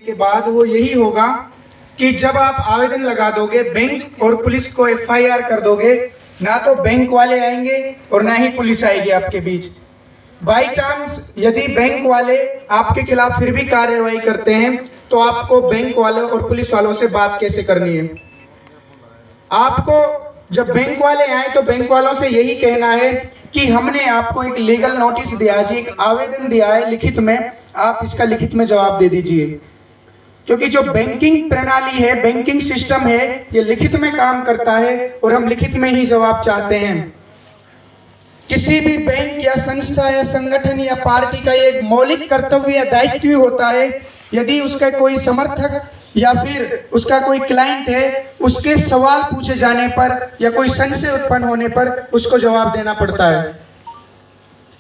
के बाद वो यही होगा कि जब आप आवेदन लगा दोगे बैंक और पुलिस को एफआईआर कर दोगे, ना तो बैंक वाले आएंगे और ना ही पुलिस आएगी आपके बीच। बाई चांस यदि बैंक वाले आपके खिलाफ फिर भी कार्रवाई करते हैं तो आपको बैंक वालों और पुलिस वालों से बात कैसे करनी है। आपको जब बैंक वाले आए तो बैंक वालों से यही कहना है कि हमने आपको एक लीगल नोटिस दिया जी, एक आवेदन दिया है लिखित में, आप इसका लिखित में जवाब दे दीजिए। क्योंकि जो बैंकिंग प्रणाली है, बैंकिंग सिस्टम है, ये लिखित में काम करता है और हम लिखित में ही जवाब चाहते हैं। किसी भी बैंक या संस्था या संगठन या पार्टी का एक मौलिक कर्तव्य या दायित्व होता है, यदि उसका कोई समर्थक या फिर उसका कोई क्लाइंट है, उसके सवाल पूछे जाने पर या कोई संशय उत्पन्न होने पर उसको जवाब देना पड़ता है,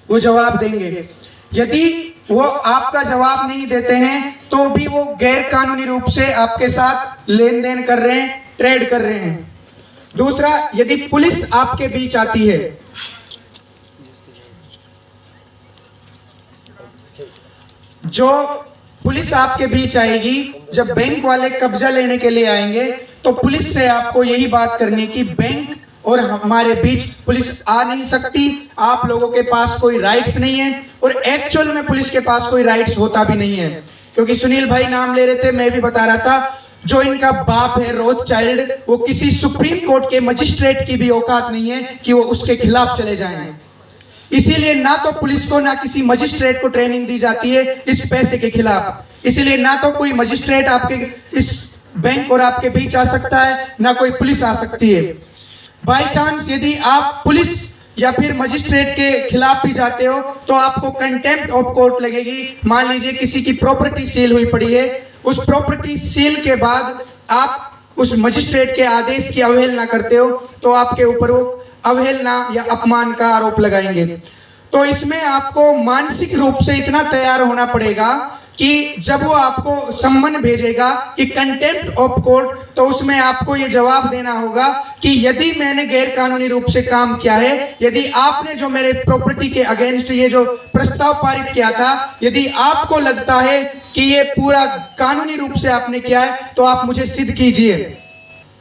वो जवाब देंगे। यदि वो आपका जवाब नहीं देते हैं तो भी वो गैर कानूनी रूप से आपके साथ लेन देन कर रहे हैं, ट्रेड कर रहे हैं। दूसरा, यदि पुलिस आपके बीच आती है, जो पुलिस आपके बीच आएगी, जब बैंक वाले कब्जा लेने के लिए आएंगे तो पुलिस से आपको यही बात करनी कि बैंक और हमारे बीच पुलिस आ नहीं सकती, आप लोगों के पास कोई राइट्स नहीं है। और एक्चुअल में पुलिस के पास कोई राइट्स होता भी नहीं है, क्योंकि सुनील भाई नाम ले रहे थे, मैं भी बता रहा था, जो इनका बाप है रोथचाइल्ड, वो किसी सुप्रीम कोर्ट के मजिस्ट्रेट की भी औकात नहीं है कि वो उसके खिलाफ चले जाएं। इसीलिए ना तो पुलिस को ना किसी मजिस्ट्रेट को ट्रेनिंग दी जाती है इस पैसे के खिलाफ। इसीलिए ना तो कोई मजिस्ट्रेट आपके इस बैंक और आपके बीच आ सकता है, ना कोई पुलिस आ सकती है। बाई चांस यदि आप पुलिस या फिर मजिस्ट्रेट के खिलाफ भी जाते हो तो आपको कंटेम्प्ट ऑफ कोर्ट लगेगी। मान लीजिए किसी की प्रॉपर्टी सील हुई पड़ी है, उस प्रॉपर्टी सील के बाद आप उस मजिस्ट्रेट के आदेश की अवहेलना करते हो तो आपके ऊपर वो अवहेलना या अपमान का आरोप लगाएंगे। तो इसमें आपको मानसिक रूप से इतना तैयार होना पड़ेगा कि जब वो आपको सम्मन भेजेगा कि कंटेम्प्ट ऑफ कोर्ट, तो उसमें आपको ये जवाब देना होगा कि यदि मैंने गैर कानूनी रूप से काम किया है, यदि आपने जो मेरे प्रॉपर्टी के अगेंस्ट ये जो प्रस्ताव पारित किया था, यदि आपको लगता है कि ये पूरा कानूनी रूप से आपने किया है तो आप मुझे सिद्ध कीजिए।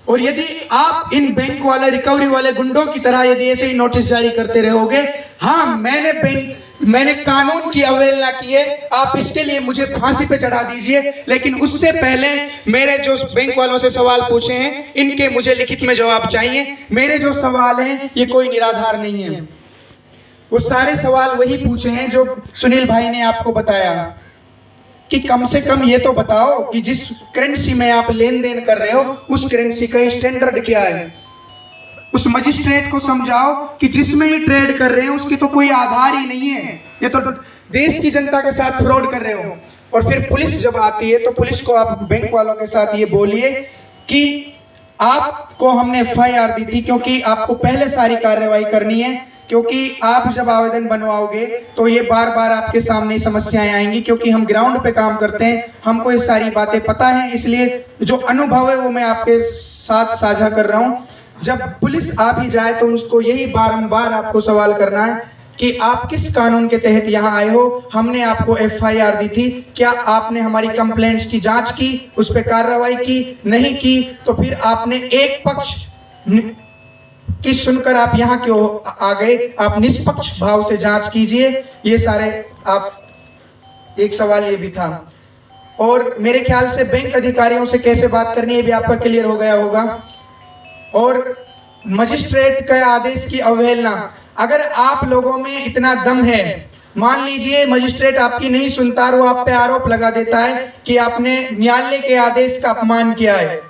और यदि आप इन बैंक वाले रिकवरी वाले गुंडों की तरह यदि ऐसे ही नोटिस जारी करते रहोगे, हाँ मैंने कानून की अवहेलना की है, आप इसके लिए मुझे फांसी पे चढ़ा दीजिए, लेकिन उससे पहले मेरे जो बैंक वालों से सवाल पूछे हैं इनके मुझे लिखित में जवाब चाहिए। मेरे जो सवाल हैं ये कोई निराधार नहीं है, वो सारे सवाल वही पूछे हैं जो सुनील भाई ने आपको बताया कि कम से कम ये तो बताओ कि जिस करेंसी में आप लेन देन कर रहे हो उस करेंसी का स्टैंडर्ड क्या है। उस मजिस्ट्रेट को समझाओ कि जिसमें ये ट्रेड कर रहे हैं उसकी तो कोई आधार ही नहीं है, ये तो देश की जनता के साथ फ्रॉड कर रहे हो। और फिर पुलिस जब आती है तो पुलिस को आप बैंक वालों के साथ ये बोलिए कि आपको हमने एफआईआर दी थी क्योंकि आपको पहले सारी कार्रवाई करनी है, क्योंकि आप जब आवेदन बनवाओगे तो ये बार बार आपके सामने समस्याएं आएंगी, क्योंकि हम ग्राउंड पे काम करते हैं, हमको ये सारी बातें पता हैं, इसलिए जो अनुभव है वो मैं आपके साथ साझा कर रहा हूं। जब पुलिस आ भी जाए तो उसको यही बारंबार आपको सवाल करना है कि आप किस कानून के तहत यहाँ आए हो, हमने आपको एफआईआर दी थी, क्या आपने हमारी कंप्लेंट्स की जांच की, उस पर कार्रवाई की, नहीं की तो फिर आपने एक पक्ष कि सुनकर आप यहाँ क्यों आ गए, आप निष्पक्ष भाव से जांच कीजिए। ये सारे आप एक सवाल ये भी था। और मेरे ख्याल से बैंक अधिकारियों से कैसे बात करनी है भी आपका क्लियर हो गया होगा। और मजिस्ट्रेट के आदेश की अवहेलना, अगर आप लोगों में इतना दम है, मान लीजिए मजिस्ट्रेट आपकी नहीं सुनता, वो आप पे आरोप लगा देता है कि आपने न्यायालय के आदेश का अपमान किया है,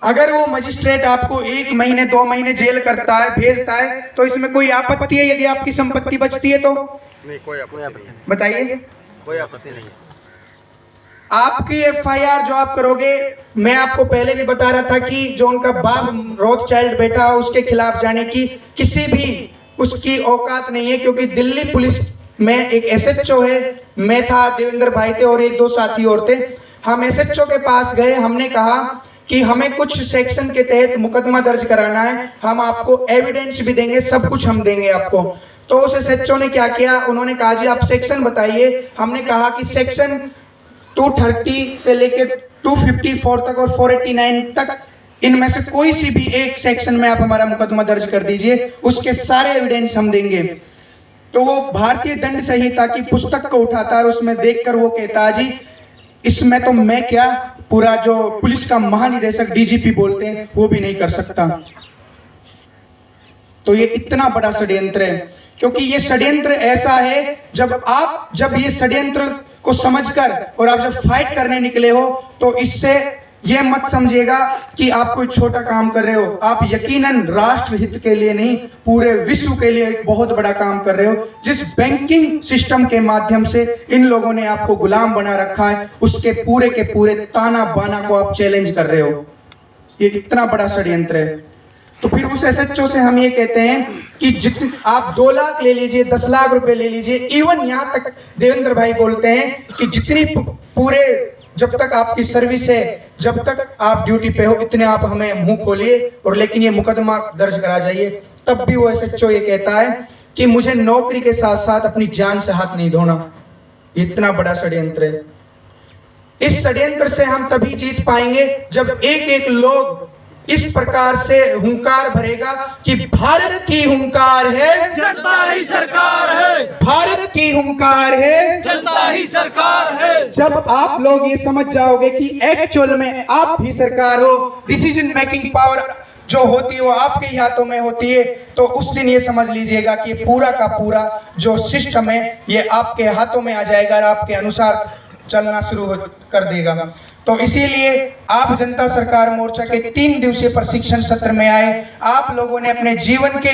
अगर वो मजिस्ट्रेट आपको 1 महीने 2 महीने जेल करता है, भेजता है, तो इसमें कोई आपत्ति है यदि आपकी संपत्ति बचती है तो? नहीं, कोई आपत्ति नहीं। बताइए, कोई आपत्ति नहीं। आपकी एफआईआर जो आप करोगे, मैं आपको पहले भी बता रहा था कि जो उनका बाप रोथचाइल्ड बेटा हो उसके खिलाफ जाने की किसी भी उसकी औकात नहीं है, क्योंकि दिल्ली पुलिस में एक एसएचओ है, मैं था, देवेंद्र भाई थे और 1-2 साथी और थे। हम एसएचओ के पास गए, हमने कहा कि हमें कुछ सेक्शन के तहत मुकदमा दर्ज कराना है, हम आपको एविडेंस भी देंगे, सब कुछ हम देंगे आपको। तो उस एसएचओ ने क्या किया, उन्होंने कहा जी आप सेक्शन बताइए। हमने कहा कि सेक्शन 230 से लेके 254 तक और 489 तक, इनमें से कोई सी भी एक सेक्शन में आप हमारा मुकदमा दर्ज कर दीजिए, उसके सारे एविडेंस हम देंगे। तो वो भारतीय दंड संहिता की पुस्तक को उठाता है और उसमें देखकर वो कहता है जी इसमें तो मैं क्या, पूरा जो पुलिस का महानिदेशक डीजीपी बोलते हैं वो भी नहीं कर सकता। तो ये इतना बड़ा षड्यंत्र है, क्योंकि ये षड्यंत्र ऐसा है जब ये षड्यंत्र को समझकर और आप जब फाइट करने निकले हो तो इससे ये मत समझिएगा कि आप कोई छोटा काम कर रहे हो, आप यकीनन राष्ट्र हित के लिए नहीं पूरे विश्व के लिए एक बहुत बड़ा काम कर रहे हो। जिस बैंकिंग सिस्टम के माध्यम से इन लोगों ने आपको गुलाम बना रखा है, उसके पूरे के पूरे ताना बाना को आप चैलेंज कर रहे हो। ये इतना बड़ा षड्यंत्र है। तो फिर उस एसएचओ से हम ये कहते हैं कि जितने आप 2 लाख ले लीजिए, 10 लाख रुपए ले लीजिए, इवन यहाँ तक देवेंद्र भाई बोलते हैं कि जितनी पूरे जब तक आपकी सर्विस है, जब तक आप ड्यूटी पे हो, इतने आप हमें मुंह खोलिए और लेकिन ये मुकदमा दर्ज करा जाइए। तब भी वो एसएचओ ये कहता है कि मुझे नौकरी के साथ साथ अपनी जान से हाथ नहीं धोना। इतना बड़ा षड्यंत्र है। इस षड्यंत्र से हम तभी जीत पाएंगे जब एक एक लोग इस प्रकार से हुंकार भरेगा कि भारत की हुंकार है, जनता ही सरकार है। भारत की हुंकार है, जनता ही सरकार है। जब आप लोग ये समझ जाओगे कि एक्चुअल में आप भी सरकार हो, डिसीजन मेकिंग पावर जो होती है वो आपके ही हाथों में होती है, तो उस दिन ये समझ लीजिएगा कि पूरा का पूरा जो सिस्टम है ये आपके हाथों में आ जाएगा और आपके अनुसार चलना शुरू कर देगा। तो इसीलिए आप जनता सरकार मोर्चा के 3 दिवसीय प्रशिक्षण सत्र में आए। आप लोगों ने अपने जीवन के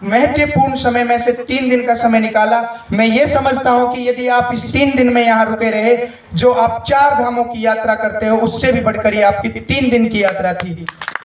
महत्वपूर्ण समय में से 3 दिन का समय निकाला। मैं ये समझता हूं कि यदि आप इस 3 दिन में यहाँ रुके रहे, जो आप 4 धामों की यात्रा करते हो, उससे भी बढ़कर ये आपकी 3 दिन की यात्रा थी।